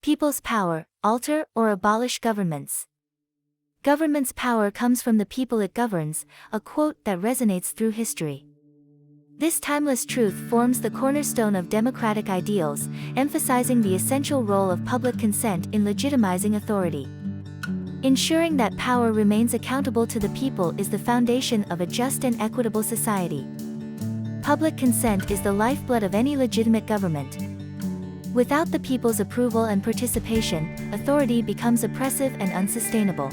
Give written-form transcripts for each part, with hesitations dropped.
People's power, alter or abolish governments. Government's power comes from the people it governs, a quote that resonates through history. This timeless truth forms the cornerstone of democratic ideals, emphasizing the essential role of public consent in legitimizing authority. Ensuring that power remains accountable to the people is the foundation of a just and equitable society. Public consent is the lifeblood of any legitimate government. Without the people's approval and participation, authority becomes oppressive and unsustainable.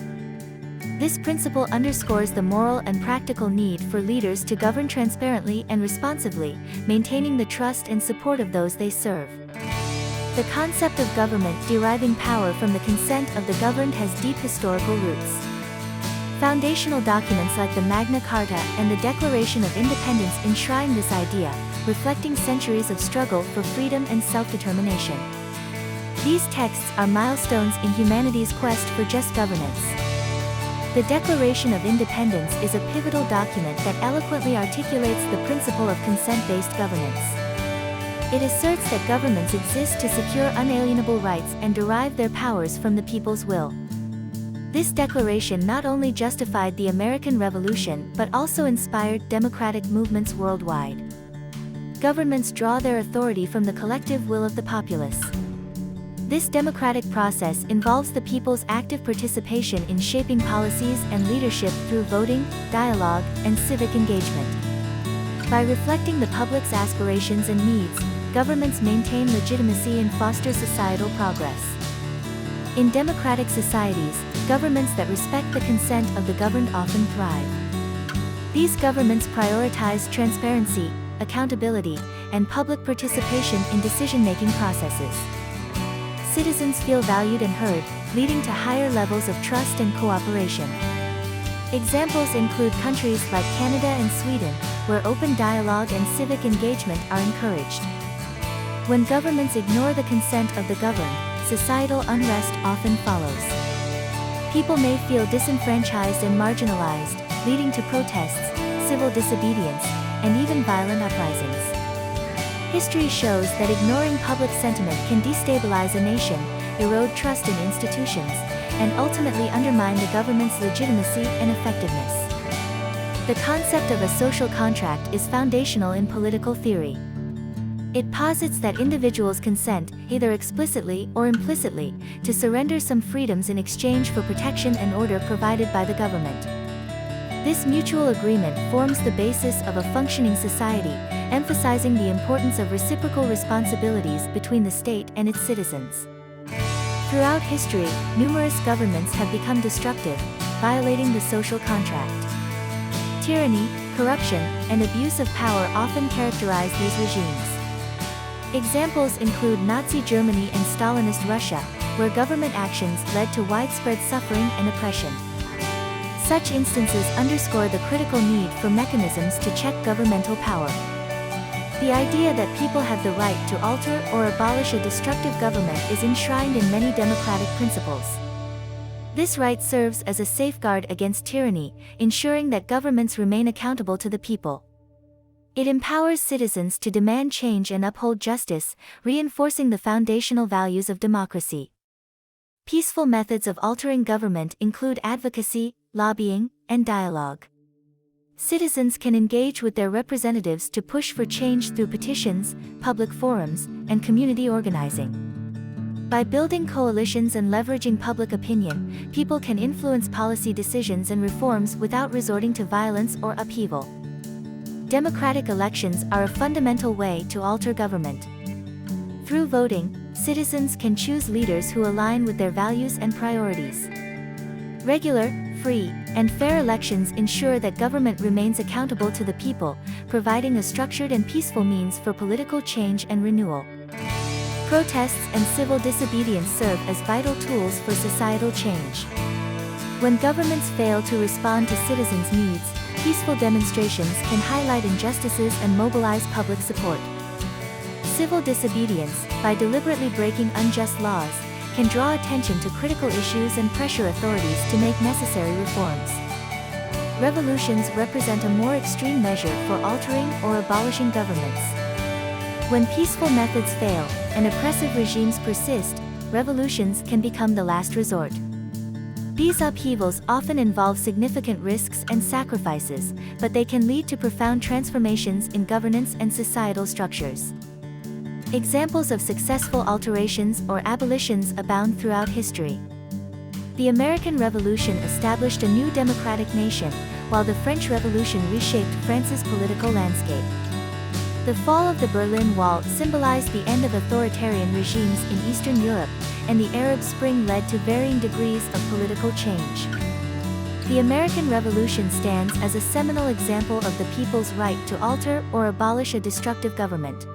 This principle underscores the moral and practical need for leaders to govern transparently and responsively, maintaining the trust and support of those they serve. The concept of government deriving power from the consent of the governed has deep historical roots. Foundational documents like the Magna Carta and the Declaration of Independence enshrine this idea, reflecting centuries of struggle for freedom and self-determination. These texts are milestones in humanity's quest for just governance. The Declaration of Independence is a pivotal document that eloquently articulates the principle of consent-based governance. It asserts that governments exist to secure unalienable rights and derive their powers from the people's will. This declaration not only justified the American Revolution but also inspired democratic movements worldwide. Governments draw their authority from the collective will of the populace. This democratic process involves the people's active participation in shaping policies and leadership through voting, dialogue, and civic engagement. By reflecting the public's aspirations and needs, governments maintain legitimacy and foster societal progress. In democratic societies, governments that respect the consent of the governed often thrive. These governments prioritize transparency, accountability, and public participation in decision-making processes. Citizens feel valued and heard, leading to higher levels of trust and cooperation. Examples include countries like Canada and Sweden, where open dialogue and civic engagement are encouraged. When governments ignore the consent of the governed, societal unrest often follows. People may feel disenfranchised and marginalized, leading to protests, civil disobedience, and even violent uprisings. History shows that ignoring public sentiment can destabilize a nation, erode trust in institutions, and ultimately undermine the government's legitimacy and effectiveness. The concept of a social contract is foundational in political theory. It posits that individuals consent, either explicitly or implicitly, to surrender some freedoms in exchange for protection and order provided by the government. This mutual agreement forms the basis of a functioning society, emphasizing the importance of reciprocal responsibilities between the state and its citizens. Throughout history, numerous governments have become destructive, violating the social contract. Tyranny, corruption, and abuse of power often characterize these regimes. Examples include Nazi Germany and Stalinist Russia, where government actions led to widespread suffering and oppression. Such instances underscore the critical need for mechanisms to check governmental power. The idea that people have the right to alter or abolish a destructive government is enshrined in many democratic principles. This right serves as a safeguard against tyranny, ensuring that governments remain accountable to the people. It empowers citizens to demand change and uphold justice, reinforcing the foundational values of democracy. Peaceful methods of altering government include advocacy, lobbying, and dialogue. Citizens can engage with their representatives to push for change through petitions, public forums, and community organizing. By building coalitions and leveraging public opinion, people can influence policy decisions and reforms without resorting to violence or upheaval. Democratic elections are a fundamental way to alter government. Through voting, citizens can choose leaders who align with their values and priorities. Regular, free, and fair elections ensure that government remains accountable to the people, providing a structured and peaceful means for political change and renewal. Protests and civil disobedience serve as vital tools for societal change. When governments fail to respond to citizens' needs, peaceful demonstrations can highlight injustices and mobilize public support. Civil disobedience, by deliberately breaking unjust laws, can draw attention to critical issues and pressure authorities to make necessary reforms. Revolutions represent a more extreme measure for altering or abolishing governments. When peaceful methods fail, and oppressive regimes persist, revolutions can become the last resort. These upheavals often involve significant risks and sacrifices, but they can lead to profound transformations in governance and societal structures. Examples of successful alterations or abolitions abound throughout history. The American Revolution established a new democratic nation, while the French Revolution reshaped France's political landscape. The fall of the Berlin Wall symbolized the end of authoritarian regimes in Eastern Europe, and the Arab Spring led to varying degrees of political change. The American Revolution stands as a seminal example of the people's right to alter or abolish a destructive government.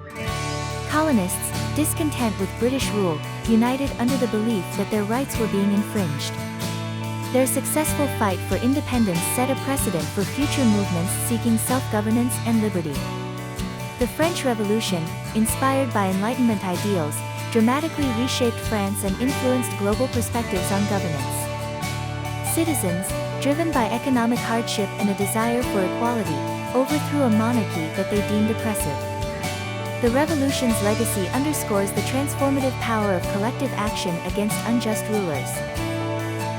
Colonists, discontent with British rule, united under the belief that their rights were being infringed. Their successful fight for independence set a precedent for future movements seeking self-governance and liberty. The French Revolution, inspired by Enlightenment ideals, dramatically reshaped France and influenced global perspectives on governance. Citizens, driven by economic hardship and a desire for equality, overthrew a monarchy that they deemed oppressive. The revolution's legacy underscores the transformative power of collective action against unjust rulers.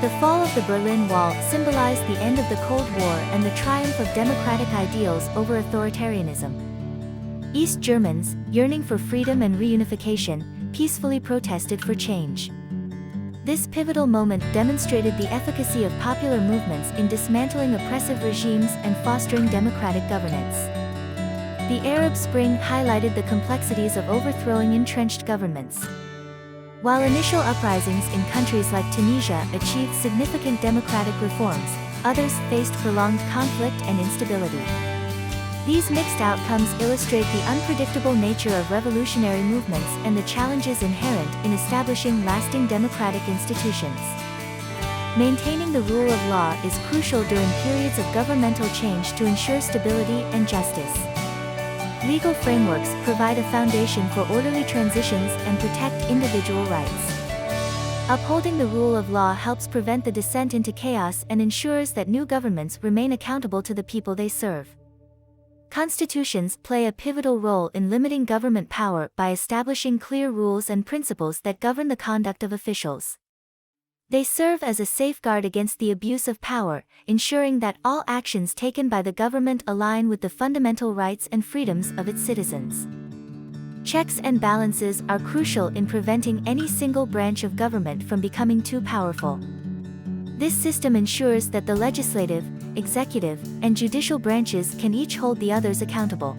The fall of the Berlin Wall symbolized the end of the Cold War and the triumph of democratic ideals over authoritarianism. East Germans, yearning for freedom and reunification, peacefully protested for change. This pivotal moment demonstrated the efficacy of popular movements in dismantling oppressive regimes and fostering democratic governance. The Arab Spring highlighted the complexities of overthrowing entrenched governments. While initial uprisings in countries like Tunisia achieved significant democratic reforms, others faced prolonged conflict and instability. These mixed outcomes illustrate the unpredictable nature of revolutionary movements and the challenges inherent in establishing lasting democratic institutions. Maintaining the rule of law is crucial during periods of governmental change to ensure stability and justice. Legal frameworks provide a foundation for orderly transitions and protect individual rights. Upholding the rule of law helps prevent the descent into chaos and ensures that new governments remain accountable to the people they serve. Constitutions play a pivotal role in limiting government power by establishing clear rules and principles that govern the conduct of officials. They serve as a safeguard against the abuse of power, ensuring that all actions taken by the government align with the fundamental rights and freedoms of its citizens. Checks and balances are crucial in preventing any single branch of government from becoming too powerful. This system ensures that the legislative, executive, and judicial branches can each hold the others accountable.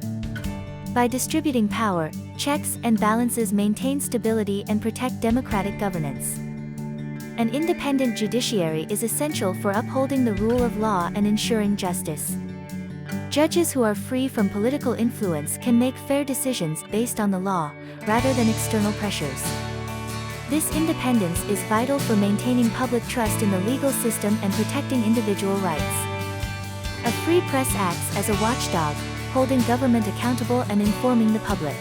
By distributing power, checks and balances maintain stability and protect democratic governance. An independent judiciary is essential for upholding the rule of law and ensuring justice. Judges who are free from political influence can make fair decisions based on the law, rather than external pressures. This independence is vital for maintaining public trust in the legal system and protecting individual rights. A free press acts as a watchdog, holding government accountable and informing the public.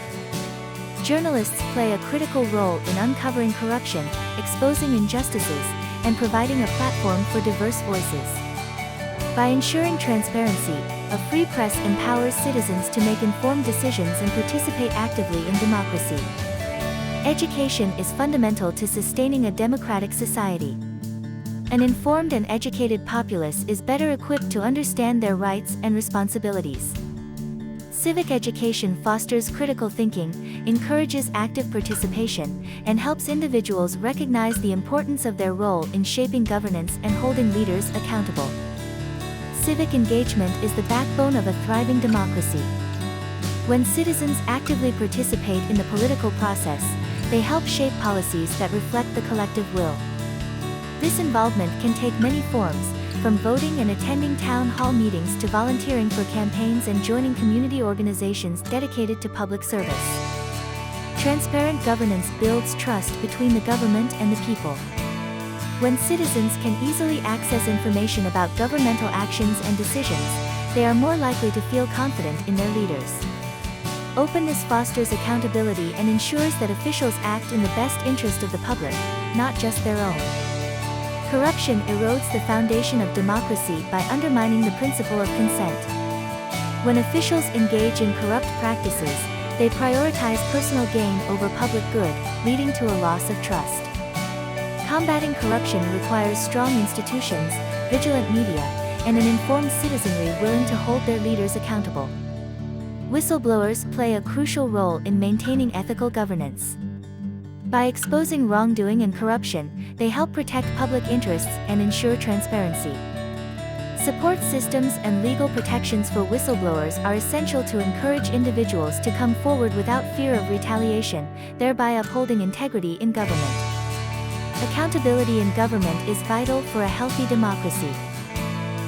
Journalists play a critical role in uncovering corruption, exposing injustices, and providing a platform for diverse voices. By ensuring transparency, a free press empowers citizens to make informed decisions and participate actively in democracy. Education is fundamental to sustaining a democratic society. An informed and educated populace is better equipped to understand their rights and responsibilities. Civic education fosters critical thinking, encourages active participation, and helps individuals recognize the importance of their role in shaping governance and holding leaders accountable. Civic engagement is the backbone of a thriving democracy. When citizens actively participate in the political process, they help shape policies that reflect the collective will. This involvement can take many forms, from voting and attending town hall meetings to volunteering for campaigns and joining community organizations dedicated to public service. Transparent governance builds trust between the government and the people. When citizens can easily access information about governmental actions and decisions, they are more likely to feel confident in their leaders. Openness fosters accountability and ensures that officials act in the best interest of the public, not just their own. Corruption erodes the foundation of democracy by undermining the principle of consent. When officials engage in corrupt practices, they prioritize personal gain over public good, leading to a loss of trust. Combating corruption requires strong institutions, vigilant media, and an informed citizenry willing to hold their leaders accountable. Whistleblowers play a crucial role in maintaining ethical governance. By exposing wrongdoing and corruption, they help protect public interests and ensure transparency. Support systems and legal protections for whistleblowers are essential to encourage individuals to come forward without fear of retaliation, thereby upholding integrity in government. Accountability in government is vital for a healthy democracy.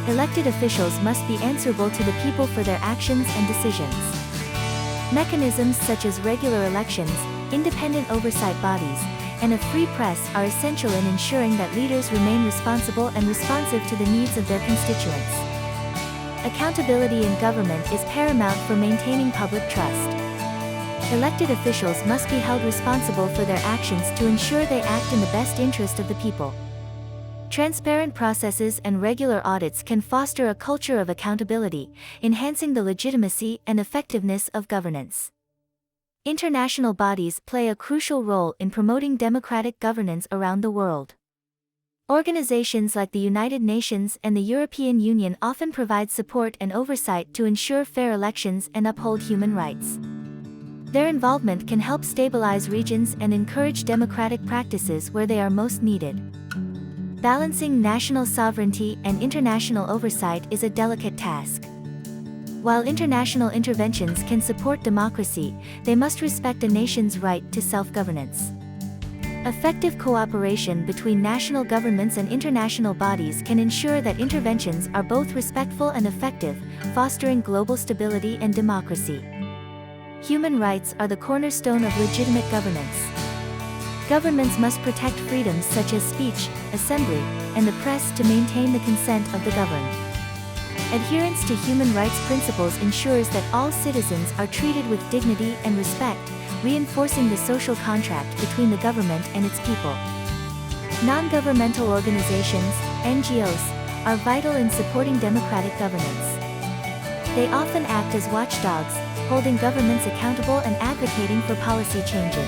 Elected officials must be answerable to the people for their actions and decisions. Mechanisms such as regular elections, independent oversight bodies, and a free press are essential in ensuring that leaders remain responsible and responsive to the needs of their constituents. Accountability in government is paramount for maintaining public trust. Elected officials must be held responsible for their actions to ensure they act in the best interest of the people. Transparent processes and regular audits can foster a culture of accountability, enhancing the legitimacy and effectiveness of governance. International bodies play a crucial role in promoting democratic governance around the world. Organizations like the United Nations and the European Union often provide support and oversight to ensure fair elections and uphold human rights. Their involvement can help stabilize regions and encourage democratic practices where they are most needed. Balancing national sovereignty and international oversight is a delicate task. While international interventions can support democracy, they must respect a nation's right to self-governance. Effective cooperation between national governments and international bodies can ensure that interventions are both respectful and effective, fostering global stability and democracy. Human rights are the cornerstone of legitimate governance. Governments must protect freedoms such as speech, assembly, and the press to maintain the consent of the governed. Adherence to human rights principles ensures that all citizens are treated with dignity and respect, reinforcing the social contract between the government and its people. Non-governmental organizations, NGOs, are vital in supporting democratic governance. They often act as watchdogs, holding governments accountable and advocating for policy changes.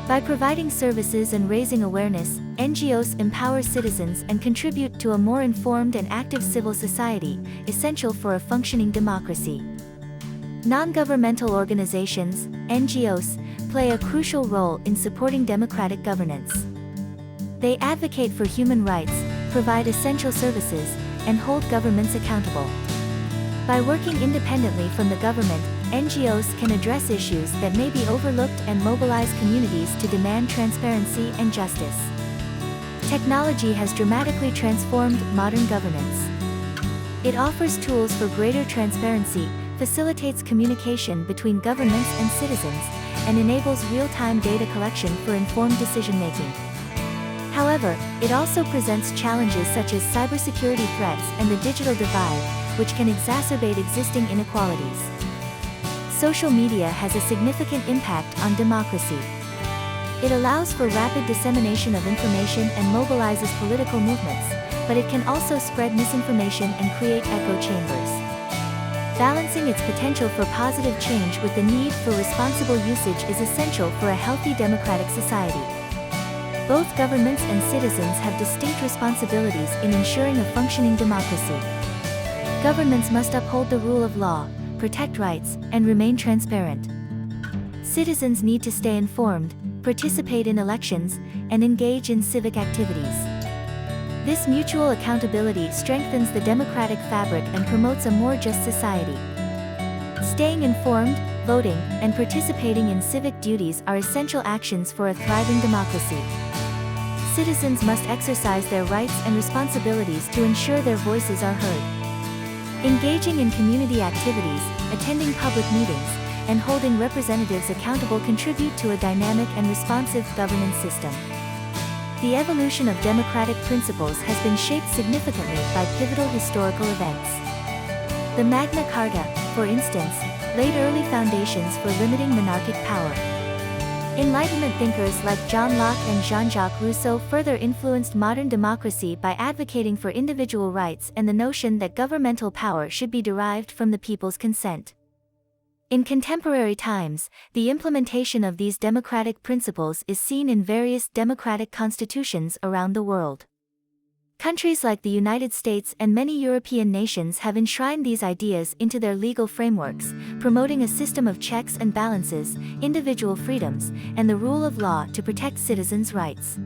By providing services and raising awareness, NGOs empower citizens and contribute to a more informed and active civil society, essential for a functioning democracy. Non-governmental organizations, NGOs, play a crucial role in supporting democratic governance. They advocate for human rights, provide essential services, and hold governments accountable. By working independently from the government, NGOs can address issues that may be overlooked and mobilize communities to demand transparency and justice. Technology has dramatically transformed modern governance. It offers tools for greater transparency, facilitates communication between governments and citizens, and enables real-time data collection for informed decision-making. However, it also presents challenges such as cybersecurity threats and the digital divide, which can exacerbate existing inequalities. Social media has a significant impact on democracy. It allows for rapid dissemination of information and mobilizes political movements, but it can also spread misinformation and create echo chambers. Balancing its potential for positive change with the need for responsible usage is essential for a healthy democratic society. Both governments and citizens have distinct responsibilities in ensuring a functioning democracy. Governments must uphold the rule of law, protect rights, and remain transparent. Citizens need to stay informed, participate in elections, and engage in civic activities. This mutual accountability strengthens the democratic fabric and promotes a more just society. Staying informed, voting, and participating in civic duties are essential actions for a thriving democracy. Citizens must exercise their rights and responsibilities to ensure their voices are heard. Engaging in community activities, attending public meetings, and holding representatives accountable contribute to a dynamic and responsive governance system. The evolution of democratic principles has been shaped significantly by pivotal historical events. The Magna Carta, for instance, laid early foundations for limiting monarchic power. Enlightenment thinkers like John Locke and Jean-Jacques Rousseau further influenced modern democracy by advocating for individual rights and the notion that governmental power should be derived from the people's consent. In contemporary times, the implementation of these democratic principles is seen in various democratic constitutions around the world. Countries like the United States and many European nations have enshrined these ideas into their legal frameworks, promoting a system of checks and balances, individual freedoms, and the rule of law to protect citizens' rights.